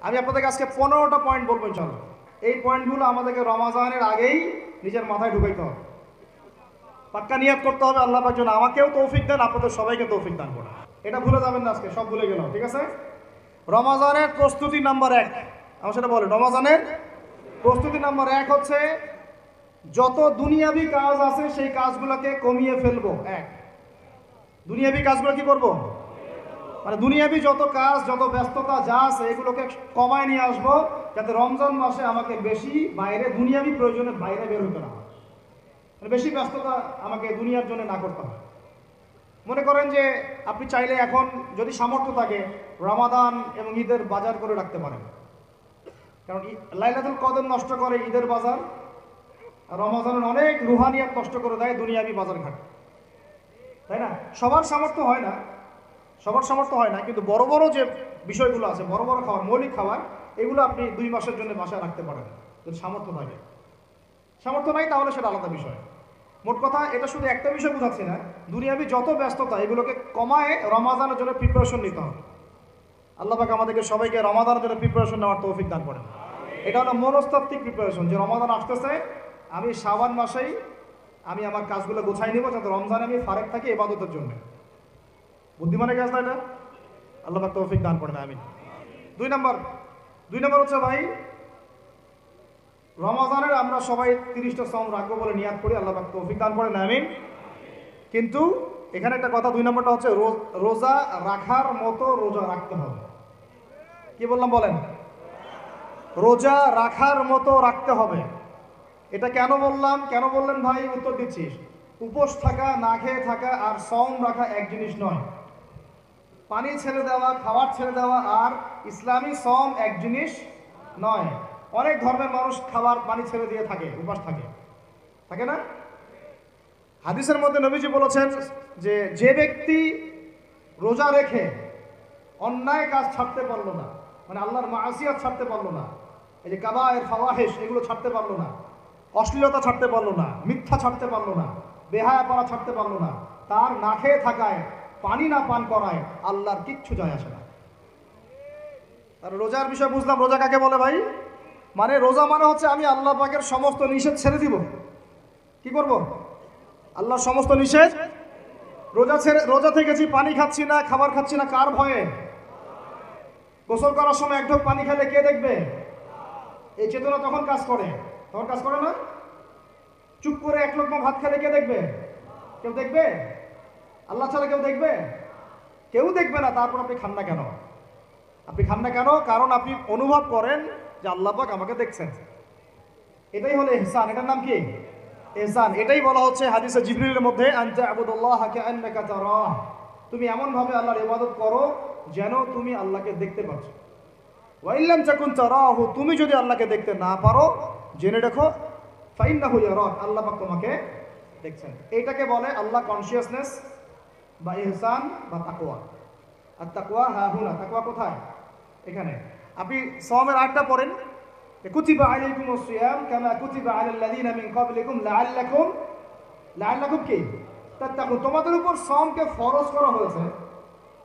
আমি আপনাদেরকে আজকে 15টা পয়েন্ট বলবো ইনশাআল্লাহ। এই পয়েন্টগুলো আমাদেরকে রমাজানের আগেই নিজের মাথায় ঢুকাইতে হবে, পাক্কা নিয়াত করতে হবে। আল্লাহ পাক যেন আমাকেও তৌফিক দেন, আপনাদের সবাইকে তৌফিক দান করেন। এটা ভুলে যাবেন না, আজকে সব ভুলে গেলাম, ঠিক আছে? রমাজানের প্রস্তুতি নাম্বার 1, আমার সেটা বলে, রমাজানের প্রস্তুতি নাম্বার 1 হচ্ছে যত দুনিয়াবি কাজ আছে সেই কাজগুলোকে কমিয়ে ফেলবো। দুনিয়াবি কাজগুলো কি করব? মানে দুনিয়াবি যত কাজ, যত ব্যস্ততা যা আছে এগুলোকে কমায় নিয়ে আসবো, যাতে রমজান মাসে আমাকে বেশি বাইরে দুনিয়াবি প্রয়োজনের বাইরে বের হতে না হয়, মানে বেশি ব্যস্ততা আমাকে দুনিয়ার জন্য না করতে হয়। মনে করেন যে আপনি চাইলে এখন যদি সামর্থ্য থাকে রমাদান এবং ঈদের বাজার করে রাখতে পারেন, কারণ লাইলাতুল কদর নষ্ট করে ঈদের বাজার, আর রমাদানের অনেক রুহানিয়াত নষ্ট করে দেয় দুনিয়াবি বাজার ঘাট, তাই না? সবার সামর্থ্য হয় না, কিন্তু বড় বড় যে বিষয়গুলো আছে, বড় বড় খাবার, মৌলিক খাবার, এগুলো আপনি 2 মাসের জন্য বাসায় রাখতে পারেন যদি সামর্থ্য থাকে। সামর্থ্য নাই তাহলে সেটা আলাদা বিষয়। মোট কথা, এটা শুধু একটা বিষয় বোঝাচ্ছি না, দুনিয়াবি যত ব্যস্ততা এগুলোকে কমায় রমাদানের জন্য প্রিপারেশন নিতে হবে। আল্লাহ পাক আমাদেরকে সবাইকে রমাদানের জন্য প্রিপারেশন নেওয়ার তৌফিক দান করেন। এটা হলো মনস্তাত্ত্বিক প্রিপারেশন, যে রমাদান আসতেছে, আমি শাবান মাসেই আমি আমার কাজগুলো গোছাই নিব, যাতে রমজানে আমি ফারেক থাকি ইবাদতের জন্য। বুদ্ধিমানের কাজ না এটা? আল্লাহ পাক তৌফিক দান করেন, আমিন। 2 নম্বর হচ্ছে ভাই, রমাজানের আমরা সবাই 30টা সম রাখবো বলে নিয়াত করি, আল্লাহ পাক তৌফিক দান করেন, আমিন। কিন্তু এখানে একটা কথা, 2 নম্বরটা হচ্ছে রোজা রাখার মতো রোজা রাখতে হবে। কি বললাম বলেন? রোজা রাখার মতো রাখতে হবে। এটা কেন বললাম, কেন বললেন ভাই? উত্তর দিচ্ছিস। উপোস থাকা, না খেয়ে থাকা আর সম রাখা এক জিনিস নয়। পানি ছেড়ে দেওয়া, খাবার ছেড়ে দেওয়া আর ইসলামী সম এক জিনিস নয়। অনেক ধর্মের মানুষ খাবার পানি ছেড়ে দিয়ে থাকে, উপাস থাকে না? হাদিসের মধ্যে নবীজি বলেছেন যে যে ব্যক্তি রোজা রেখে অন্যায় কাজ ছাড়তে পারলো না, মানে আল্লাহর মাসিয়াত ছাড়তে পারলো না, এই যে কাবায়ের ফাওয়াহিশ এগুলো ছাড়তে পারলো না, অশ্লীলতা ছাড়তে পারলো না, মিথ্যা ছাড়তে পারলো না, বেহায়াপনা ছাড়তে পারলো না, তার না খেয়ে থাকায়, পানি না পান করায় আল্লাহর কিচ্ছু যায় আসে না। আর রোজার বিষয় বুঝলাম। রোজা কাকে বলে ভাই? মানে রোজা মানে হচ্ছে আমি আল্লাহ পাকের সমস্ত নিষেধ ছেড়ে দিব। কি করব? আল্লাহর সমস্ত নিষেধ। রোজা থেকেছি, পানি খাচ্ছি না, খাবার খাচ্ছি না, কার ভয়ে? গোসল করার সময় 1 ঢোক পানি খেলে কে দেখবে? এই চেতনা তখন কাজ করে না? চুপ করে 1 লোকমা ভাত খেলে কে দেখবে? কেউ দেখবে? আল্লাহ ছাড়া কেউ দেখবে? কেউ দেখবে না। তারপর আপনি খান না কেন? কারণ আপনি অনুভব করেন যে আল্লাহ পাক আমাকে দেখছেন। এটাই হলো ইহসান। এটার নাম কি? ইহসান। এটাই বলা হচ্ছে হাদিসে জিবরিলের মধ্যে, আনতা আবুদুল্লাহ কাআন্নাকা তারাহ, তুমি এমন ভাবে আল্লাহর ইবাদত করো যেন তুমি আল্লাহকে দেখতে পাচ্ছ। ওয়া ইল্লাম তাকুন তারাহু, তুমি যদি আল্লাহকে দেখতে না পারো, জেনে রাখো ফাইন্নাহু ইয়ারাক, আল্লাহ পাক তোমাকে দেখছেন। এইটাকে বলে আল্লাহ কনসিয়াসনেস বা ইহসান বা তাকওয়া। আর তাকওয়া হাহুনা, তাকওয়া কোথায়? এখানে। আপনি সওমের 8টা পড়েন, কুতিবা আলাইকুমুস সিয়াম কামা কুতিবা আলাল লাযিনা মিন ক্বাবলিকুম লাআল্লাকুম কি তাত্তাকুন, তোমাদের উপর সওমকে ফরজ করা হয়েছে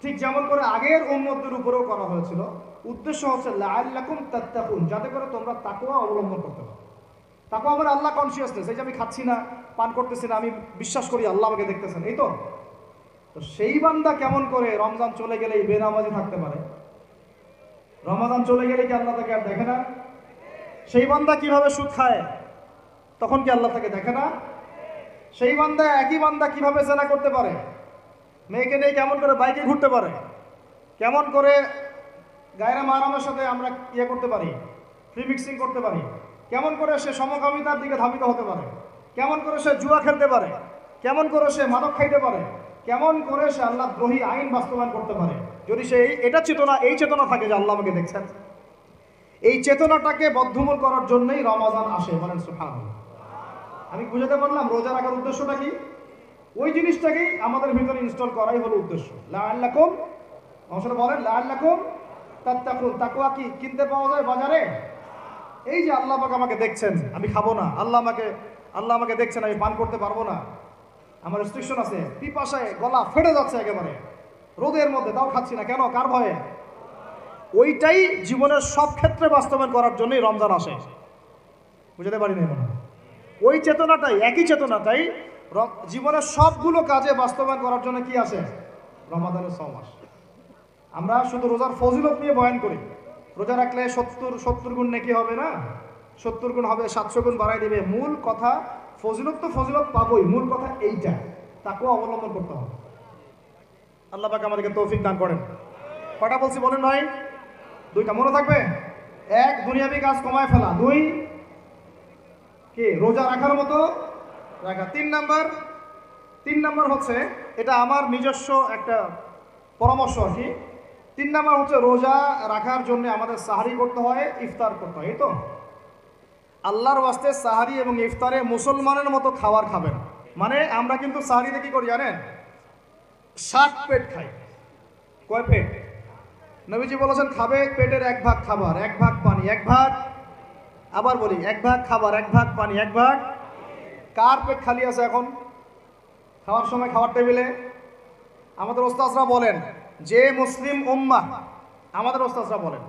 ঠিক যেমন করে আগের উম্মতদের উপরেও করা হয়েছিল। উদ্দেশ্য হচ্ছে লাআল্লাকুম তাত্তাকুন, যাতে করে তোমরা তাকওয়া অবলম্বন করতে পারো। তাকওয়া মানে আল্লাহ কনসিয়াসনেস, এই যে আমি খাচ্ছি না, পান করতেছি না, আমি বিশ্বাস করি আল্লাহ আমাকে দেখতেছেন, এই তো। সেই বান্দা কেমন করে রমজান চলে গেলেই বেনামাজি থাকতে পারে? রমাদান চলে গেলে কি আল্লাহ তাকে আর দেখে না? সেই বান্দা কিভাবে সুদ খায়, তখন কি আল্লাহ তাকে দেখে না? সেই বান্দা, একই বান্দা কিভাবে জেনা করতে পারে? মেয়েকে নিয়ে কেমন করে বাইকে ঘুরতে পারে? কেমন করে গায়রা মাহরামের সাথে আমরা করতে পারি, ফ্রি মিক্সিং করতে পারি? কেমন করে সে সমকামিতার দিকে ধাবিত হতে পারে? কেমন করে সে জুয়া খেলতে পারে? কেমন করে সে মাদক খাইতে পারে? কেমন করে সে আল্লাহ দ্রোহী আইন বাস্তবায়ন করতে পারে? যদি সে এই চেতনা থাকে যে আল্লাহ আমাকে দেখছেন, এই চেতনাটাকে বদ্ধমূল করার জন্যই রমাদান আসে। বলেন সুবহানাল্লাহ। আমি বুঝাতে পারলাম রোজা রাখার উদ্দেশ্যটা কি? ওই জিনিসটাকেই আমাদের ভিতরে ইনস্টল করাই হলো উদ্দেশ্য। লাআল্লাকুম, আমার বলেন লাআল্লাকুম তাত্তাকুন। তাকওয়া কি কিনতে পাওয়া যায় বাজারে? এই যে আল্লাহ পাক আমাকে দেখছেন, আমি খাবো না, আল্লাহ আমাকে দেখছেন, আমি পান করতে পারবো না, আমার রেস্ট্রিকশন আছে, পিপাসায় গলা ফেটে যাচ্ছে একেবারে রোদের মধ্যে, তাও খাচ্ছি না কেন? কার ভয়ে? ওইটাই জীবনের সব ক্ষেত্রে বাস্তবায়ন করার জন্যই রমজান আসে। বুঝতে পারি না? ওই চেতনাটাই, একই চেতনাটাই জীবনের সবগুলো কাজে বাস্তবায়ন করার জন্য কি আসে? রমাদানের 6 মাস। আমরা শুধু রোজার ফজিলত নিয়ে বয়ান করি, রোজা রাখলে 70 গুণ নাকি হবে না, 70 গুণ হবে, 700 গুণ বাড়াই দেবে। মূল কথা ফজিলত তো ফজিলত পাবোই, মূল কথা এইটা, তাকেও অবলম্বন করতে হবে। আল্লাহ পাক আমাদেরকে তৌফিক দান করেন। কটা বলছি বলেন ভাই? 2টা মনে থাকবে। 1, দুনিয়াবি কাজ কমায় ফেলা। 2, কি রোজা রাখার মতো রাখা। 3 নাম্বার হচ্ছে, এটা আমার নিজস্ব একটা পরামর্শ আর কি। 3 নাম্বার হচ্ছে, রোজা রাখার জন্য আমাদের সাহারি করতে হয়, ইফতার করতে হয়। এই তো আল্লাহর ওয়াস্তে সাহারি এবং ইফতারে মুসলমানের মতো খাবার খাবেন। মানে আমরা কিন্তু সাহারিতে কি করি জানেন? 7 পেট খাই। কয় পেট? নবীজি বলেছেন খাবে পেটের 1 ভাগ খাবার, 1 ভাগ পানি, 1 ভাগ, আবার বলি 1 ভাগ খাবার, 1 ভাগ পানি, 1 ভাগ। কার পেট খালি আছে এখন খাওয়ার সময় খাওয়ার টেবিলে? আমাদের ওস্তাদরা বলেন যে মুসলিম উম্মাহ, আমাদের ওস্তাদরা বলেন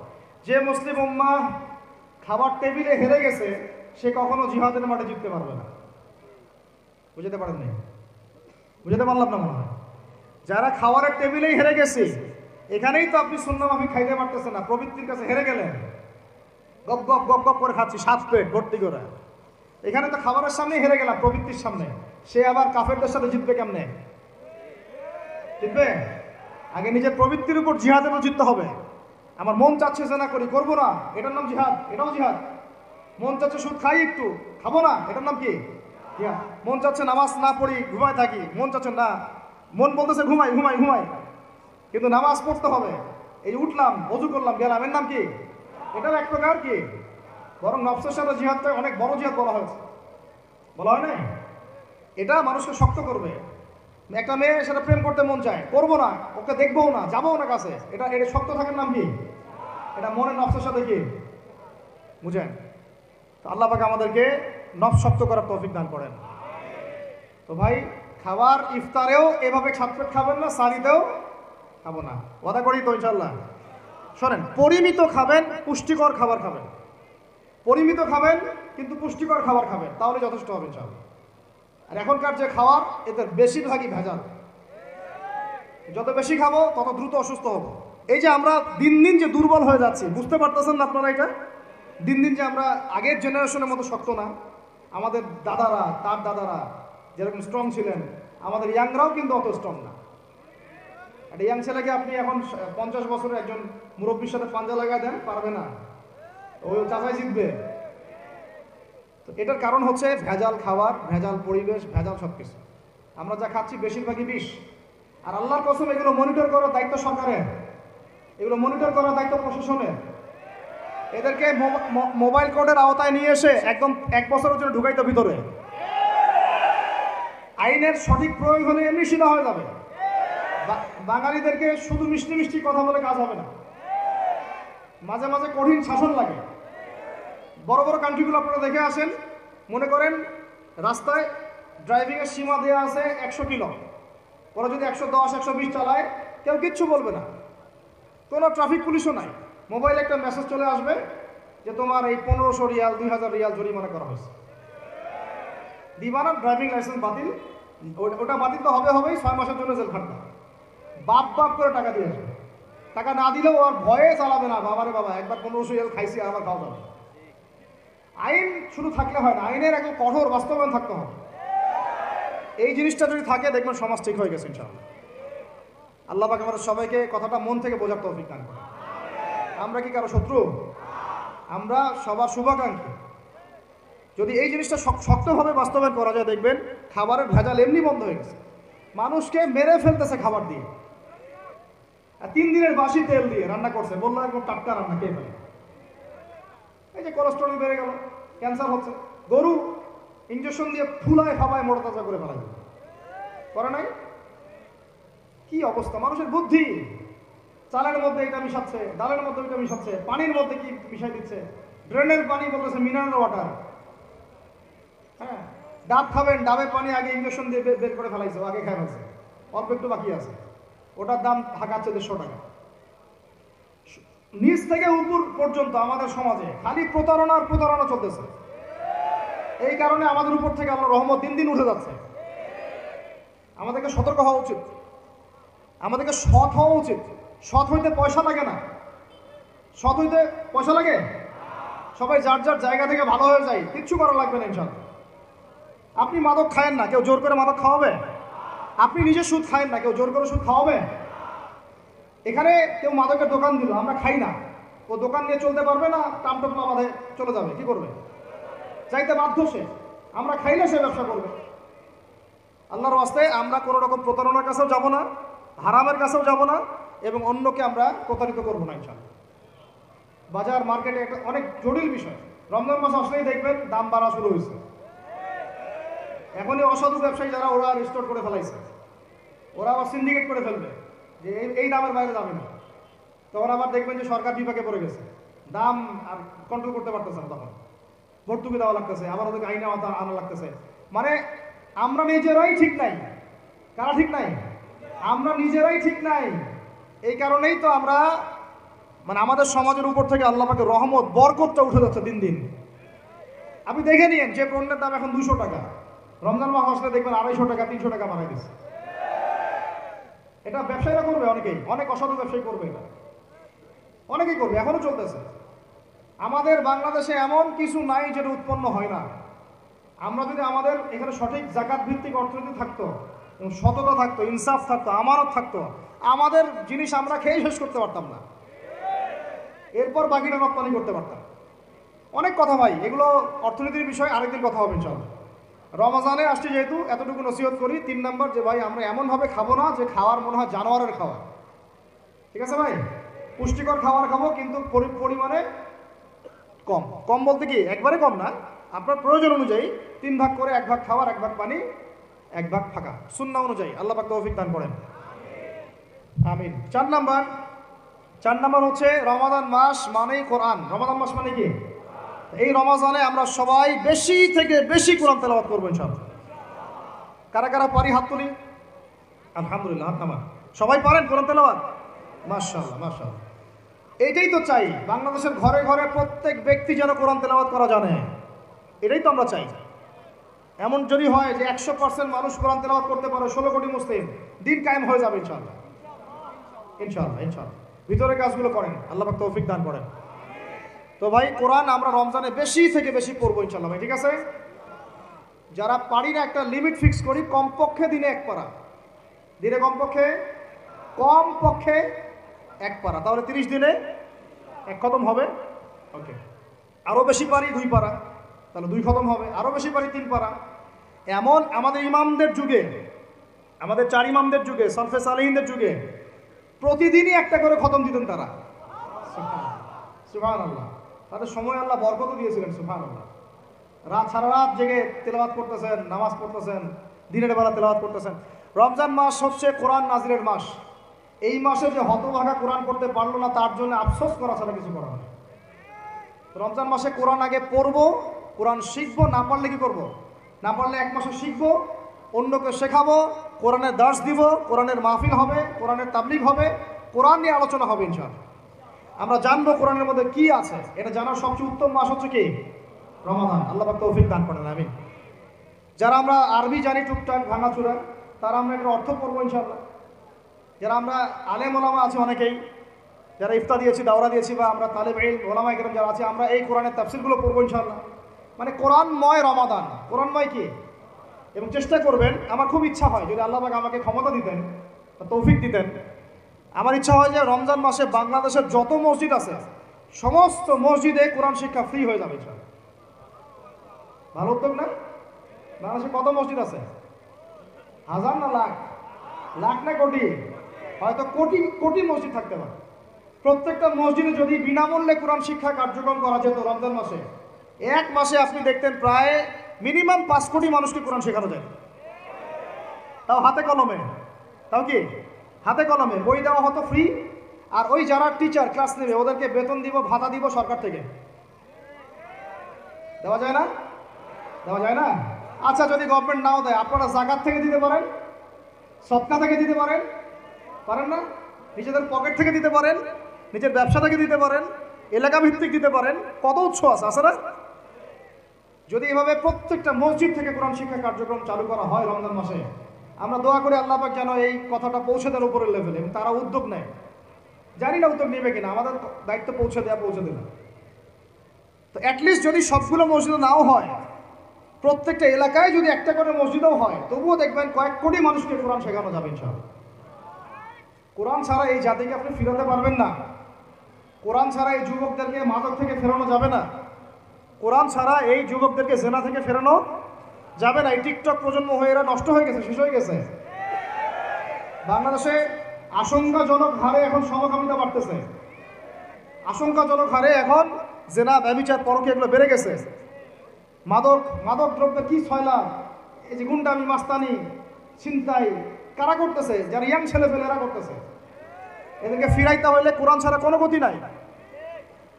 যে মুসলিম উম্মাহ খাবার টেবিলে হেরে গেছে, সে কখনো জিহাদের মাঠে জিততে পারবে না। বুঝতে পারেন না? বুঝতে পারলাম না মনে হয়। যারা খাবারের টেবিলেই হেরে গেছে, এখানেই তো আপনি সুন্নাহ মাফিক খাইতে পারতেছেন না, প্রবৃত্তির কাছে হেরে গেলেন। গপ গপ গপ গপ করে খাচ্ছি 7 পেট ভর্তি করে, এখানে তো খাবারের সামনে হেরে গেলাম, প্রবৃত্তির সামনে। সে আবার কাফেরদের সাথে জিতবে কেমনে? জিতবে আগে নিজের প্রবৃত্তির উপর জিহাদের জিততে হবে। আমার মন চাচ্ছে যে না করি, করবো না, এটার নাম জিহাদ, এটাও জিহাদ। মন চাচ্ছে সুদ খাই একটু, খাবো না, এটার নাম কি? জিহাদ। মন চাচ্ছে নামাজ না পড়ি, ঘুমায় থাকি, মন চাচ্ছে না, মন বলতেছে ঘুমাই ঘুমাই ঘুমাই, কিন্তু নামাজ পড়তে হবে। এই উঠলাম, ওযু করলাম, গেলাম, এর নাম কি? এটাও এক প্রকার কি, বরং নফসের সাথে জিহাদটা অনেক বড় জিহাদ বলা হয়েছে, বলা হয় না? এটা মানুষকে শক্ত করবে। একটা মেয়ে সেটা প্রেম করতে মন চায়, করবো না, ওকে দেখবো না, যাবো না কাছে, এটা শক্ত থাকার নাম কি? এটা মনের নফসের সাথে কি, বুঝেন? তো আল্লাহ পাক আমাদেরকে নফস শক্ত করার তৌফিক দান করেন। তো ভাই, খাবার ইফতারেও এভাবে 7 পেট খাবেন না, সারিতেও খাবো না, ওয়াদা করি তো ইনশাল্লাহ। শোনেন, পরিমিত খাবেন, পুষ্টিকর খাবার খাবেন। পরিমিত খাবেন কিন্তু পুষ্টিকর খাবার খাবেন, তাহলে যথেষ্ট হবে ইনশাল্লাহ। আর এখনকার যে খাবার, এতে বেশিরভাগই ভেজাল। যত বেশি খাবো তত দ্রুত অসুস্থ হবো। এই যে আমরা দিন দিন যে দুর্বল হয়ে যাচ্ছি, বুঝতে পারতেছেন না আপনারা? এটা দিন দিন যে আমরা আগের জেনারেশনের মতো শক্ত না। আমাদের দাদারা, তার দাদারা যেরকম স্ট্রং ছিলেন, আমাদের ইয়াংরাও কিন্তু অত স্ট্রং না। একটা ইয়াং ছেলেকে আপনি এখন 50 বছরের একজন মুরব্বীর সাথে পাঞ্জা লাগায় দেন, পারবে না, ওই চাচাই জিতবে। তো এটার কারণ হচ্ছে ভেজাল খাবার, ভেজাল পরিবেশ, ভেজাল সব কিছু। আমরা যা খাচ্ছি বেশিরভাগই বিষ। আর আল্লাহর কসম, এগুলো মনিটর করার দায়িত্ব সরকারের, এগুলো মনিটর করার দায়িত্ব প্রশাসনের। এদেরকে মোবাইল কোর্টের আওতায় নিয়ে এসে একদম 1 বছরের জন্য ঢুকাইতে ভিতরে। আইনের সঠিক প্রয়োগ হলে এমনি সিধা হয়ে যাবে। বাঙালিদেরকে শুধু মিষ্টি মিষ্টি কথা বলে কাজ হবে না, মাঝে মাঝে কঠিন শাসন লাগে। বড় বড় কান্ট্রিগুলো আপনারা দেখে আসেন, মনে করেন রাস্তায় ড্রাইভিংয়ের সীমা দেওয়া আছে 100 কিলো, ওরা যদি 110 120 চালায়, কেউ কিচ্ছু বলবে না, কোনো ট্রাফিক পুলিশও নাই। মোবাইলে একটা মেসেজ চলে আসবে যে তোমার এই 1500 রিয়াল 2000 রিয়াল জরিমানা করা হয়েছে। দিবানা ড্রাইভিং লাইসেন্স বাতিল, ওটা বাতিল তো হবেই, 6 মাসের জন্য জেল খাটবে। বাপ বাপ করে টাকা দিয়ে আসবে, টাকা না দিলেও আর ভয়ে চালাবে না। বাবারে বাবা, একবার 1500 রিয়াল খাইছি, আবার খাওয়া যাবে। আইন শুধু থাকলে হয় না, আইনের একদম কঠোর বাস্তবায়ন থাকতে হবে। এই জিনিসটা যদি থাকে, দেখবেন সমাজ ঠিক হয়ে গেছে ইনশাআল্লাহ। আল্লাহ পাক আমাদের সবাইকে কথাটা মন থেকে বোঝার তৌফিক দান করেন। আমরা কি কারো শত্রু? আমরা সবার শুভাকাঙ্ক্ষী। যদি এই জিনিসটা শক্তভাবে বাস্তবায়ন করা যায়, দেখবেন খাবারের ভেজাল এমনি বন্ধ হয়ে গেছে। মানুষকে মেরে ফেলতেছে খাবার দিয়ে, আর 3 দিনের বাসি তেল দিয়ে রান্না করছে, বললো একদম টাটকা রান্না, খেয়ে ফেলে। এই যে কোলেস্ট্রল বেড়ে গেল, ক্যান্সার হচ্ছে। গরু ইঞ্জেকশন দিয়ে ফুলায় ফাপায় মোটা তাজা করে ফেলা যায়, করে নাই? কি অবস্থা মানুষের বুদ্ধি! চালের মধ্যে এটা মিশাচ্ছে, ডালের মধ্যে এটা মিশাচ্ছে, পানির মধ্যে কি মিশাই দিচ্ছে, ড্রেনের পানি বলতেছে মিনারেল ওয়াটার। হ্যাঁ, ডাব খাবেন, ডাবের পানি আগে ইঞ্জেকশন দিয়ে বের করে ফেলাইছে, আগে খাই ফেলছে, অল্প একটু বাকি আছে, ওটার দাম হাঁকাচ্ছে 150 টাকা। নিচ থেকে উপর পর্যন্ত আমাদের সমাজে খালি প্রতারণা আর প্রতারণা চলতেছে। এই কারণে আমাদের উপর থেকে আল্লাহর রহমত দিন দিন উঠে যাচ্ছে। আমাদেরকে সতর্ক হওয়া উচিত, আমাদেরকে সৎ হওয়া উচিত। সৎ হইতে পয়সা লাগে না। সৎ হইতে পয়সা লাগে? সবাই যার যার জায়গা থেকে ভালো হয়ে যায়, কিচ্ছু করা লাগবে না ইনশাল্লাহ। আপনি মাদক খায়েন না, কেউ জোর করে মাদক খাওয়াবে? আপনি নিজে সুদ খায়েন না, কেউ জোর করে সুদ খাওয়াবে? এখানে কেউ মাদকের দোকান দিল, আমরা খাই না, ও দোকান নিয়ে চলতে পারবে না? টামটোপলা বাঁধে চলে যাবে, কি করবে? চাইতে বাধ্য সে। আমরা খাইলে সে ব্যবসা করবে। আল্লাহর ওয়াস্তে আমরা কোনো রকম প্রতারণার কাছেও যাব না, হারামের কাছেও যাব না, এবং অন্যকে আমরা প্রতারিত করবো না ইনশাআল্লাহ। বাজার মার্কেটে একটা অনেক জটিল বিষয়। রমজান মাস আসলেই দেখবেন দাম বাড়া শুরু হয়েছে। এখনই অসাধু ব্যবসায়ী যারা, ওরা রিস্টোর করে ফেলাইছে, ওরা আবার সিন্ডিকেট করে ফেলবে যে এই দামের বাইরে যাবে না। তখন আবার দেখবেন যে সরকার বিপাকে পড়ে গেছে, দাম আর কন্ট্রোল করতে পারতেছে না, তখন ভর্তুকি দেওয়া লাগতেছে, আবার ওদেরকে আইনে আনা লাগতেছে। মানে আমরা নিজেরাই ঠিক নাই। কারা ঠিক নাই? আমরা নিজেরাই ঠিক নাই। এই কারণেই তো আমরা মানে আমাদের সমাজের উপর থেকে আল্লাহ পাকের রহমত বরকতটা উঠে যাচ্ছে দিন দিন। আপনি দেখে নিয়েন যে পণ্যের দাম এখন 200 টাকা, রমজান মাস আসলে দেখবেন 250 টাকা 300 টাকা বাড়াই দিচ্ছে। এটা ব্যবসায়ীরা করবে, অনেকেই, অনেক অসাধু ব্যবসায়ী করবে, এটা অনেকেই করবে, এখনো চলতেছে। আমাদের বাংলাদেশে এমন কিছু নাই যেটা উৎপন্ন হয় না। আমরা যদি আমাদের এখানে সঠিক জাকাত ভিত্তিক অর্থনীতি থাকতো, এবং সততা থাকতো, ইনসাফ থাকতো, আমানত থাকতো, আমাদের জিনিস আমরা খেয়ে শেষ করতে পারতাম না, এরপর বাকিটা রপ্তানি করতে পারতাম। অনেক কথা ভাই, এগুলো অর্থনীতির বিষয়, আরেকদিন কথা হবে ইনশাআল্লাহ। রমজানে আসছে যেহেতু, এতটুকু নসিহত করি। 3 নাম্বার, যে ভাই আমরা এমনভাবে খাবো না যে খাওয়ার মনে হয় জানোয়ারের খাওয়া। ঠিক আছে ভাই? পুষ্টিকর খাবার খাবো, কিন্তু পরিমাণে কম। কম বলতে কি একবারে কম না, আপনার প্রয়োজন অনুযায়ী 3 ভাগ করে, 1 ভাগ খাবার, 1 ভাগ পানি, 1 ভাগ ফাঁকা, সুন্নাহ অনুযায়ী। আল্লাহ পাক তৌফিক দান করেন, আমিন। 4 নাম্বার হচ্ছে রমাদান মাস মানেই কোরআন। রমাদান মাস মানে কি? এই রমজানে আমরা সবাই বেশি থেকে বেশি কোরআন তেলাওয়াত করবো ইনশাআল্লাহ। কারা কারা পারি হাত তুলি? আলহামদুলিল্লাহ, হাত নামান। সবাই পারেন কোরআন তেলাওয়াত? মাশাআল্লাহ, মাশাআল্লাহ। এইটাই তো চাই, বাংলাদেশের ঘরে ঘরে প্রত্যেক ব্যক্তি যেন কোরআন তেলাওয়াত করা জানে। এটাই তো আমরা চাই। এমন যদি হয় যে 100% মানুষ কোরআন তেলাওয়াত করতে পারে, 16 কোটি মুসলিম, দিন কায়েম হয়ে যাবে ইনশাআল্লাহ, ইনশাআল্লাহ, ইনশাআল্লাহ। ভিতরে কাজগুলো করেন, আল্লাহ পাক তৌফিক দান করেন। তো ভাই, কোরআন আমরা রমজানে বেশি থেকে বেশি পড়বো ইনশাআল্লাহ ভাই, ঠিক আছে? যারা পারি না, একটা লিমিট ফিক্স করি, কমপক্ষে দিনে 1 পারা, দিনে কমপক্ষে 1 পারা, তাহলে 30 দিনে 1 খতম হবে। ওকে, আরও বেশি পারি 2 পারা, তাহলে 2 খতম হবে। আরও বেশি পারি 3 পারা। এমন আমাদের ইমামদের যুগে, আমাদের 4 ইমামদের যুগে, সলফে সালেহিনদের যুগে প্রতিদিনই 1টা করে খতম দিতেন তারা। সুবহানাল্লাহ। তাদের সময় আল্লাহ বরকত দিয়েছিলেন, সুবহানাল্লাহ। সারা রাত জেগে তেলাওয়াত করতেছেন, নামাজ পড়তেছেন, দিনের বেলা তেলাওয়াত করতেছেন। রমজান মাস হচ্ছে কোরআন নাজিলের মাস। এই মাসে যে হতভাগা কোরআন পড়তে পারলো না, তার জন্য আফসোস করা ছাড়া কিছু করা হয়। রমজান মাসে কোরআন আগে পড়বো, কোরআন শিখবো, না পারলে কি করবো? না পারলে 1 মাসে শিখবো, অন্যকে শেখাবো, কোরআনের দার্স দিব, কোরআনের মাহফিল হবে, কোরআনের তাবলীগ হবে, কোরআন নিয়ে আলোচনা হবে ইনশাআল্লাহ। আমরা জানবো কোরআনের মধ্যে কি আছে। এটা জানার সবচেয়ে উত্তম মাস হচ্ছে কি? রমাদান। আল্লাহ পাক তৌফিক দান করেন, আমিন। যারা আমরা আরবি জানি টুকটাক ভাঙাচুরা, তারা আমরা এটার অর্থ পড়বো ইনশাআল্লাহ। যারা আমরা আলেম ওলামা আছি অনেকেই, যারা ইফতা দিয়েছি, দাওরা দিয়েছি, বা আমরা তালেব ইলম ওলামা ইকরাম যারা আছে, আমরা এই কোরআনের তাফসীরগুলো পড়বো ইনশাআল্লাহ। মানে কোরআনময় রমাদান, কোরআনময় কি? এবং চেষ্টা করবেন, আমার খুব ইচ্ছা হয় যদি আল্লাহ পাক আমাকে ক্ষমতা দিতেন, তৌফিক দিতেন, আমার ইচ্ছা হয় যে রমজান মাসে বাংলাদেশের যত মসজিদ আছে সমস্ত মসজিদে কোরআন শিক্ষা ফ্রি হয়ে যাবে ইনশাআল্লাহ। ভালো উদ্যোগ না? বাংলাদেশে কত মসজিদ আছে? হাজার না লাখ? লাখ না কোটি? হয়তো কোটি কোটি মসজিদ থাকতে পারে। প্রত্যেকটা মসজিদে যদি বিনামূল্যে কোরআন শিক্ষা কার্যক্রম করা যেত রমজান মাসে, 1 মাসে আপনি দেখতেন প্রায় মিনিমাম 5 কোটি মানুষকে কোরআন শেখানো যায়। তাও হাতে কলমে, তাও কি হাতে কলমে। বই দেওয়া হতো ফ্রি, আর ওই যারা টিচার ক্লাস নেবে ওদেরকে বেতন দিব, ভাতা দিব সরকার থেকে। দেওয়া যায় না? দেওয়া যায় না? আচ্ছা, যদি গভর্নমেন্ট নাও দেয়, আপনারা জাকাত থেকে দিতে পারেন, সদকা থেকে দিতে পারেন, পারেন না? নিজেদের পকেট থেকে দিতে পারেন, নিজের ব্যবসা থেকে দিতে পারেন, এলাকা ভিত্তিক দিতে পারেন, কত উৎস আছে না? যদি এভাবে প্রত্যেকটা মসজিদ থেকে কোরআন শিক্ষা কার্যক্রম চালু করা হয় রমজান মাসে, আমরা দোয়া করি আল্লাহ পাক যেন এই কথাটা পৌঁছে দেন উপরের লেভেলে এবং তারা উদ্যোগ নেয়। জানি না উদ্যোগ নেবে কিনা, আমাদের দায়িত্ব পৌঁছে দিলাম। তো অ্যাটলিস্ট যদি সবগুলো মসজিদ নাও হয়, প্রত্যেকটা এলাকায় যদি একটা করে মসজিদও হয়, তবুও দেখবেন কয়েক কোটি মানুষকে কোরআন শেখানো যাবে ইনশাআল্লাহ। কোরআন ছাড়া এই জাতিকে আপনি ফিরাতে পারবেন না। কোরআন ছাড়া এই যুবকদেরকে মাদক থেকে ফেরানো যাবে না। কোরআন ছাড়া এই যুবকদেরকে জেনা থেকে ফেরানো যাবে না। এই টিকটক প্রজন্ম হয়ে এরা নষ্ট হয়ে গেছে, শেষ হয়ে গেছে। বাংলাদেশে আশঙ্কাজনক হারে এখন সমকামিতা বাড়তেছে, আশঙ্কাজনক হারে এখন জেনা, ব্যভিচার, পরকীয়া এগুলো বেড়ে গেছে। মাদক দ্রব্য কি ছয়লা, এই যে গুন্ডামি, মাস্তানি, ছিনতাই কারা করতেছে? যারা ইয়াং ছেলে ফেলেরা করতেছে। এদেরকে ফিরাইতে হইলে কোরআন ছাড়া কোনো গতি নাই।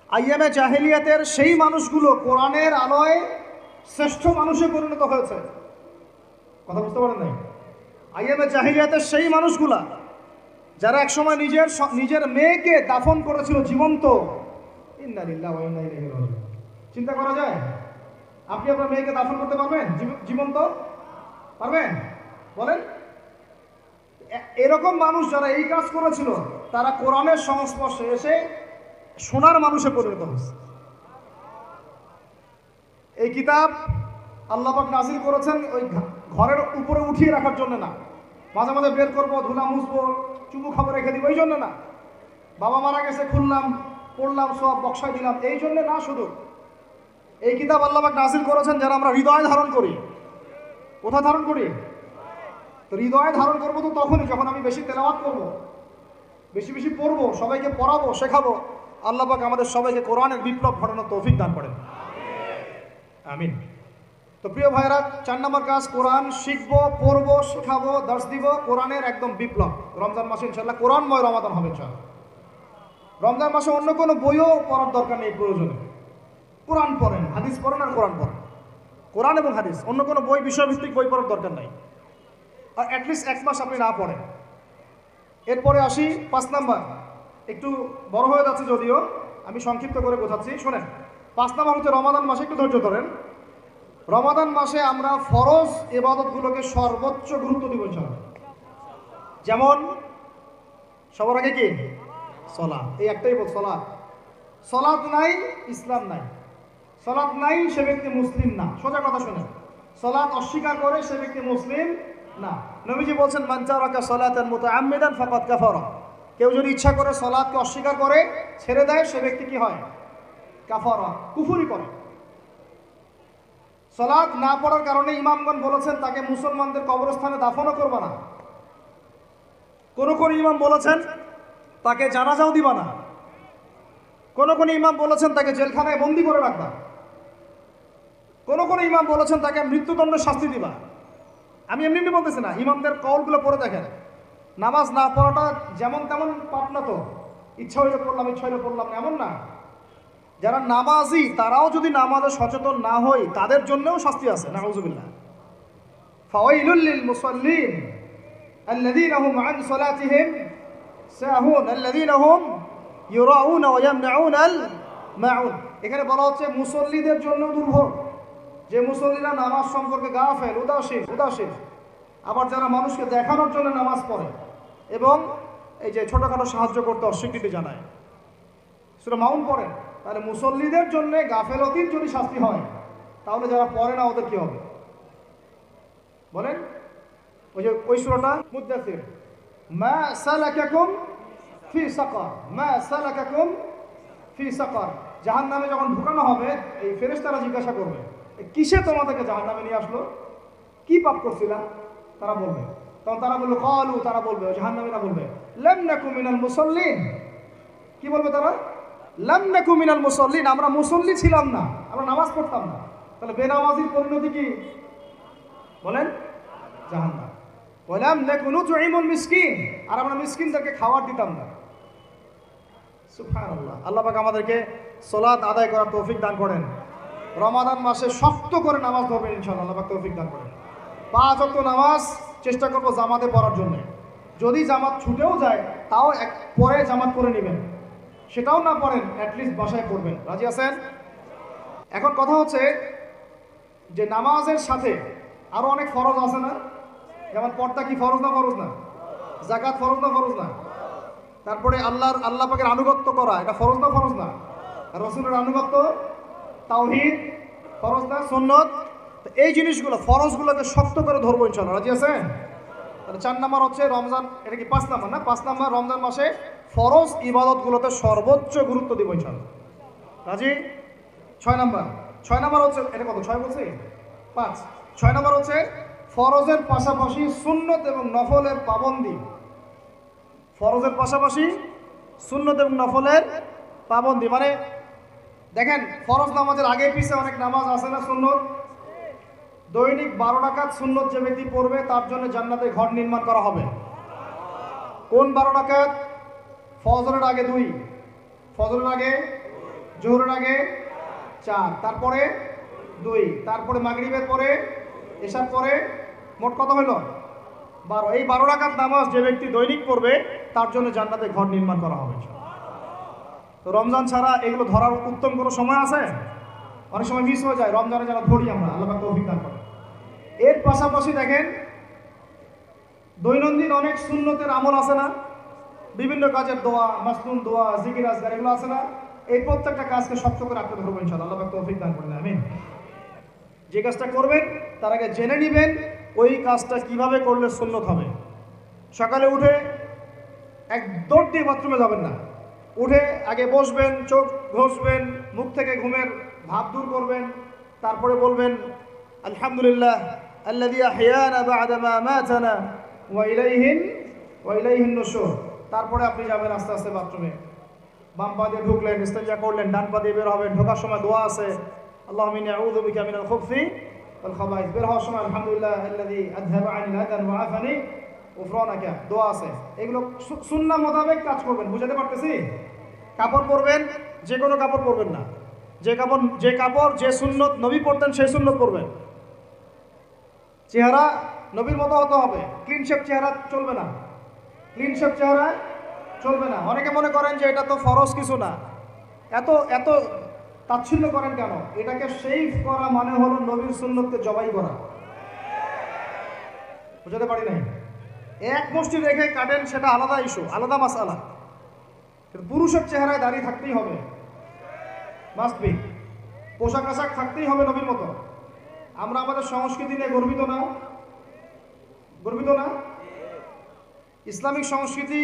আইয়ামে জাহেলিয়াতের সেই মানুষগুলো কোরআনের আলোয় শ্রেষ্ঠ মানুষে পরিণত হয়েছে। কথা বুঝতে পারেন নাই? আইয়ামে জাহেলিয়াতের সেই মানুষগুলা যারা একসময় নিজের মেয়েকে দাফন করেছিল জীবন্ত। ইন্না লিল্লাহি ওয়া ইন্না ইলাইহি রাজিউন। চিন্তা করা যায়? আপনি আপনার মেয়েকে দাফন করতে পারবেন জীবন্ত? পারবেন? বলেন। এরকম মানুষ যারা এই কাজ করেছিল, তারা কোরআনের সংস্পর্শে এসে সোনার মানুষে পরিণত হয়েছে। এই কিতাব আল্লাহ পাক নাযিল করেছেন ওই ঘরের উপরে উঠিয়ে রাখার জন্য না, মাঝে মাঝে বের করবো, ধুলা মুছবো, চুমু খাবো, রেখে দিব, এই জন্য না। বাবা মারা গেছে, খুললাম, পড়লাম, সব বক্সায় দিলাম, এই জন্য না। শুধু এই কিতাব আল্লাহ পাক নাযিল করেছেন যারা আমরা হৃদয়ে ধারণ করি। কোথায় ধারণ করি? তো হৃদয়ে ধারণ করবো তো তখনই যখন আমি বেশি তেলাওয়াত করবো, বেশি বেশি পড়বো, সবাইকে পড়াবো, শেখাবো। আল্লাহ পাক আমাদের সবাইকে কোরআনের বিপ্লব ঘটানোর তৌফিক দান করেন, আমিন। তো প্রিয় ভাইরা, 4 নম্বর কাজ, কোরআন শিখবো, পড়বো, শেখাবো, দর্শ দিব। কোরআনের একদম বিপ্লব। রমজান মাসে ইনশাআল্লাহ কোরআনময় রমাদান হবে ইনশাআল্লাহ। রমজান মাসে অন্য কোনো বইও পড়ার দরকার নেই প্রয়োজনে। কোরআন পড়েন, হাদিস পড়েন আর কোরআন পড়েন। কোরআন এবং হাদিস, অন্য কোনো বই, বিষয়ভিত্তিক বই পড়ার দরকার নাই। আর অ্যাটলিস্ট 1 মাস আপনি না পড়েন। এরপরে আসি 5 নাম্বার। একটু বড় হয়ে যাচ্ছে যদিও, আমি সংক্ষিপ্ত করে বোঝাচ্ছি, শোনেন। 5 নাম্বার হচ্ছে রমাদান মাসে, একটু ধৈর্য ধরেন। রমাদান মাসে আমরা ফরজ ইবাদতগুলোকে সর্বোচ্চ গুরুত্ব দিব ইনশাআল্লাহ। যেমন সবার আগে কি? সালাত। এই একটাই বল, সালাত। সালাত নাই, ইসলাম নাই। সালাত নাই, সে ব্যক্তি মুসলিম না। সোজা কথা শুনেন, সালাত অস্বীকার করে সে ব্যক্তি মুসলিম না। নবীজি বলছেন, মান তারাকা সালাতান মুতাআম্মিদান ফাকাদ কাফারা। কেউ যদি ইচ্ছা করে সালাতকে অস্বীকার করে, ছেড়ে দেয়, সে ব্যক্তি কি হয়? কাফারা, কুফরি করে। সালাত না পড়ার কারণে ইমামগণ বলেছেন তাকে মুসলমানদের কবরস্থানে দাফনও করবে না। কোন কোন ইমাম বলেছেন তাকে জানাজাও দিবা না। কোন কোন ইমাম বলেছেন তাকে জেলখানায় বন্দি করে রাখবা। কোন কোন ইমাম বলেছেন তাকে মৃত্যুদণ্ড শাস্তি দিবা। আমি এমনি বলতেছি না, ইমামদের কওলগুলো পড়ে দেখেন। নামাজ না পড়াটা যেমন তেমন পাপ না তো, ইচ্ছা হইলে পড়লাম, ইচ্ছা হইলে পড়লাম না, এমন না। যারা নামাজি তারাও যদি নামাজে সচেতন না হয়, তাদের জন্যও শাস্তি আছে। নাউযুবিল্লাহ। ফাওয়াইলুল লিল মুসাল্লিন আল্লাযীনা হুম আন সালাতিহিম সাহুন আল্লাযীনা হুম ইউরাউনা ওয়া ইয়ামনাউনাল মাউন। এখানে বলা হচ্ছে মুসল্লিদের জন্য দুর্ভোগ, যে মুসল্লিরা নামাজ সম্পর্কে গাফেল, উদাসীন। আবার যারা মানুষকে দেখানোর জন্য নামাজ পড়ে এবং এই যে ছোটখাটো সাহায্য করতে অস্বীকৃতি জানায়, সূরা মাউন পড়েন। তাহলে মুসল্লিদের জন্য গাফেলতির যদি শাস্তি হয়, তাহলে যারা পড়ে না ওদের কি হবে বলেন? ওই সূরাটা মুদ্দাসির, মা সালাকাকুম ফি সাকার, মা সালাকাকুম ফি সাকার। জাহান্নামে যখন ঢুকানো হবে, এই ফেরেশতারা জিজ্ঞাসা করবে, কিসে তোমাদেরকে জাহান্নামে নিয়ে আসলো? কি পাপ করছিলা? তারা বলবে, তখন তারা বললো ক্বালু, তারা বলবে, জাহান্নামীরা বলবে, লাম নাকু মিনাল মুসাল্লিন। কি বলবে তারা? লাম নাকু মিনাল মুসাল্লিন, আমরা মুসল্লি ছিলাম না, আমরা নামাজ পড়তাম না। তাহলে বেনামাজির পরিণতি কি বলেন? জাহান্নাম। ওয়ালাম নাকু নুতঈমুল মিসকিন, আর আমরা মিসকিনদেরকে খাবার দিতাম না। সুবহানাল্লাহ। আল্লাহ পাক আমাদেরকে সালাত আদায় করার তৌফিক দান করেন। রমাদান মাসে শক্ত করে নামাজ ধরবেন ইনশাআল্লাহ, আল্লাহ পাক তৌফিক দান করেন। 5 ওয়াক্ত নামাজ চেষ্টা করব জামাতে পড়ার জন্য। যদি জামাত ছুটেও যায়, তাও পরে জামাত করে নেবেন। সেটাও না পড়েন, অ্যাটলিস্ট বাসায় পড়বেন। রাজি আছেন? এখন কথা হচ্ছে যে নামাজের সাথে আরো অনেক ফরজ আছে না? যেমন পর্দা কি ফরজ না? ফরজ না? যাকাত ফরজ না? ফরজ না? তারপরে আল্লাহ পাকের আনুগত্য করা, এটা ফরজ না? ফরজ না? রসুলের আনুগত্য, তাওহীদ ফরজ না? সুন্নত? তো এই জিনিসগুলো, ফরজগুলোকে শক্ত করে ধরবো ইনশাআল্লাহ। রাজি আছেন? তাহলে 4 নাম্বার হচ্ছে রমজান, এটা কি 5 নাম্বার না? 5 নাম্বার রমজান মাসে ফরজ ইবাদতগুলোতে সর্বোচ্চ গুরুত্ব দিব ইনশাআল্লাহ। রাজি? 6 নাম্বার হচ্ছে, এটা কত 6 বলছি? 5। 6 নাম্বার হচ্ছে ফরজের পাশাপাশি সুন্নত এবং নফলের পাবন্দি। ফরজের পাশাপাশি সুন্নত এবং নফলের পাবন্দি, মানে দেখেন ফরজ নামাজের আগে পিছিয়ে অনেক নামাজ আছে না সুন্নত? দৈনিক 12 রাকাত সুন্নত যে ব্যক্তি পড়বে তার জন্য জান্নাতে ঘর নির্মাণ করা হবে। কোন 12 রাকাত? ফজরের আগে 2, ফজরের আগে, জোহরের আগে 4, তারপরে 2, তারপরে মাগরিবের পরে, এশার পরে, মোট কত হলো? 12। এই 12 রাকাত নামাজ যে ব্যক্তি দৈনিক পড়বে তার জন্য জান্নাতে ঘর নির্মাণ করা হবে। তো রমজান ছাড়া এগুলো ধরার উত্তম কোনো সময় আছে? অনেক সময় মিস হয়ে যায়, রমজানে যারা ধরি আমরা, আল্লাহ পাক তৌফিক দান করে। এর পাশাপাশি দেখেন দৈনন্দিন অনেক সুন্নতের আমল আছে না? বিভিন্ন কাজের দোয়া, মাসনুন দোয়া, জিকির আজকার, এগুলো আছে না? এই প্রত্যেকটা কাজকে শক্ত করে আঁকড়ে ধরবো ইনশাআল্লাহ। আল্লাহ পাক তৌফিক দান করেন, আমিন। যে কাজটা করবেন তার আগে জেনে নেবেন ওই কাজটা কিভাবে করলে সুন্নত হবে। সকালে উঠে এক দৌড় দিয়ে বাথরুমে যাবেন না, উঠে আগে বসবেন, চোখ ঘষবেন, মুখ থেকে ঘুমের ভাব দূর করবেন, তারপরে বলবেন আলহামদুলিল্লাহ আল্লাযী আহইয়ানা বা'দা মা আমাতানা ওয়া ইলাইহিন নুশুর। তারপরে আপনি যাবেন আস্তে আস্তে বাথরুমে, বাম পা দিয়ে ঢুকলেন, ইস্তেঞ্জা করলেন, ডান পা দিয়ে বের হবেন। ঢোকার সময় দোয়া আছে, আল্লাহুম্মা ইন্নী আউযু বিকা মিনাল খুবসি ওয়াল খাবাইস। বের হওয়ার সময় আলহামদুলিল্লাহ আল্লাযী আযহাবা আনিল আযান ওয়া আফানি উফরানাকা, দোয়া আছে। এগুলো সুন্নাহ মোতাবেক কাজ করবেন। বুঝাতে পারতেছি? কাপড় পরবেন, যে কোনো কাপড় পরবেন না। যে কাপড় যে সুন্নত নবী পরতেন সেই সুন্নত পরবেন। চেহারা নবীর মতো হতে হবে, ক্লিন শেপ চেহারা চলবে না। ক্লিন শেপ চেহারা চলবে না। অনেকে মনে করেন যে এটা তো ফরজ কিছু না, এত এত তাচ্ছিল্য করেন কেন? এটাকে শেভ করা মানে হলো নবীর সুন্নতকে জবাই করা। বুঝাতে পারি নাই? এক মুষ্টি রেখে কাটেন, সেটা আলাদা ইস্যু, আলাদা মাসালা। কিন্তু পুরুষের চেহারায় দাঁড়িয়ে থাকতেই হবে, মাস্ট বি। পোশাক আশাক থাকতেই হবে নবীর মতো। আমরা আমাদের সংস্কৃতি নিয়ে গর্বিত না? গর্বিত না? ইসলামিক সংস্কৃতি